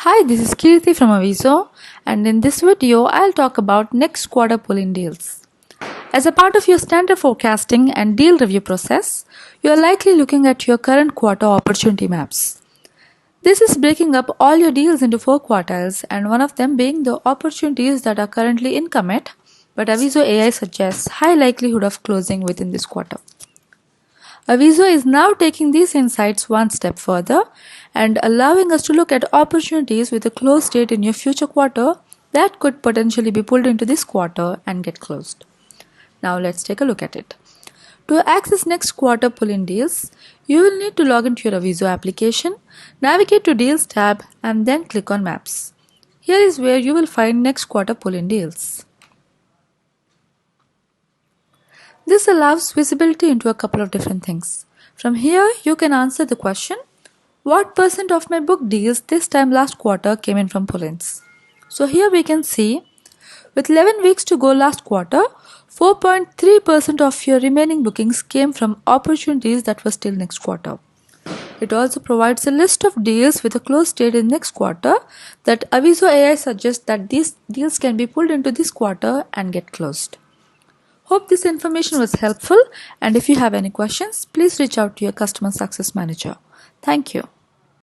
Hi, this is Kirti from Aviso, and in this video, I'll talk about next quarter pull-in deals. As a part of your standard forecasting and deal review process, you are likely looking at your current quarter opportunity maps. This is breaking up all your deals into 4 quartiles, and one of them being the opportunities that are currently in commit, but Aviso AI suggests high likelihood of closing within this quarter. Aviso is now taking these insights one step further and allowing us to look at opportunities with a close date in your future quarter that could potentially be pulled into this quarter and get closed. Now let's take a look at it. To access next quarter pull-in deals, you will need to log into your Aviso application, navigate to Deals tab and then click on Maps. Here is where you will find next quarter pull-in deals. This allows visibility into a couple of different things. From here, you can answer the question, what percent of my book deals this time last quarter came in from pull-ins? So here we can see, with 11 weeks to go last quarter, 4.3% of your remaining bookings came from opportunities that were still next quarter. It also provides a list of deals with a close date in next quarter that Aviso AI suggests that these deals can be pulled into this quarter and get closed. Hope this information was helpful, and if you have any questions, please reach out to your customer success manager. Thank you.